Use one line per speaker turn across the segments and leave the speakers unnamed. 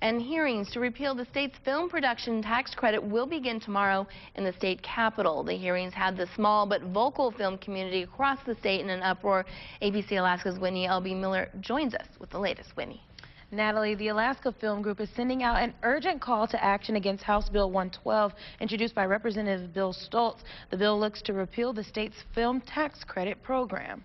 And hearings to repeal the state's film production tax credit will begin tomorrow in the state capitol. The hearings had the small but vocal film community across the state in an uproar. ABC Alaska's Whitney L.B. Miller joins us with the latest. Whitney.
Natalie, the Alaska Film Group is sending out an urgent call to action against House Bill 112, introduced by Representative Bill Stoltz. The bill looks to repeal the state's film tax credit program.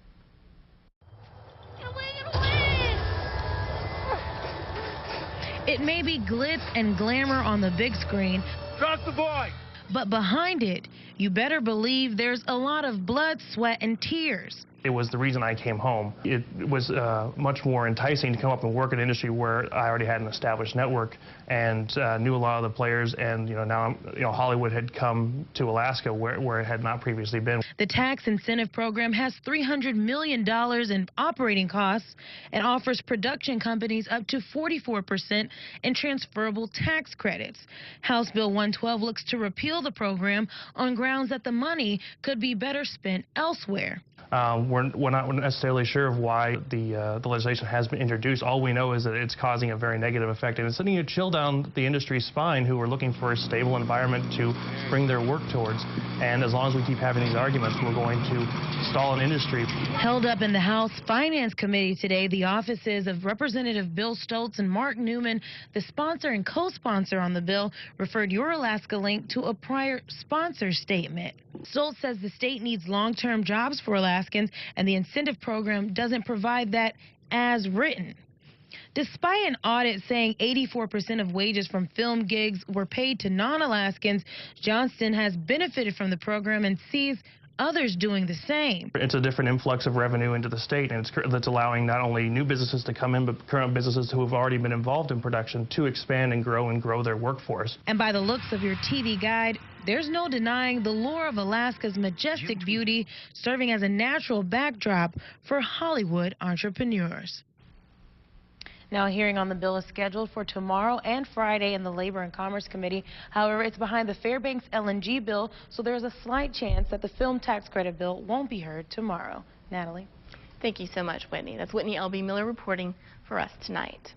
It may be glitz and glamour on the big screen.
Drop the boy!
But behind it, you better believe there's a lot of blood, sweat, and tears.
It was the reason I came home. It was much more enticing to come up and work in an industry where I already had an established network and knew a lot of the players. And now Hollywood had come to Alaska where it had not previously been.
The tax incentive program has $300 million in operating costs and offers production companies up to 44% in transferable tax credits. House Bill 112 looks to repeal the program on grounds that the money could be better spent elsewhere.
We're not necessarily sure of why the legislation has been introduced. All we know is that it's causing a very negative effect, and it's sending a chill down the industry's spine, who are looking for a stable environment to bring their work towards. And as long as we keep having these arguments, we're going to stall an industry.
Held up in the House Finance Committee today, the offices of Representative Bill Stoltz and Mark Newman, the sponsor and co-sponsor on the bill, referred your Alaska Link to a prior sponsor statement. Stoltz says the state needs long-term jobs for Alaskans, and the incentive program doesn't provide that as written. Despite an audit saying 84% of wages from film gigs were paid to non-Alaskans, Johnston has benefited from the program and sees others doing the same.
It's a different influx of revenue into the state, and that's allowing not only new businesses to come in, but current businesses who have already been involved in production to expand and grow their workforce.
And by the looks of your TV guide, there's no denying the lure of Alaska's majestic beauty, serving as a natural backdrop for Hollywood entrepreneurs. Now, a hearing on the bill is scheduled for tomorrow and Friday in the Labor and Commerce Committee. However, it's behind the Fairbanks LNG bill, so there's a slight chance that the film tax credit bill won't be heard tomorrow. Natalie.
Thank you so much, Whitney. That's Whitney L.B. Miller reporting for us tonight.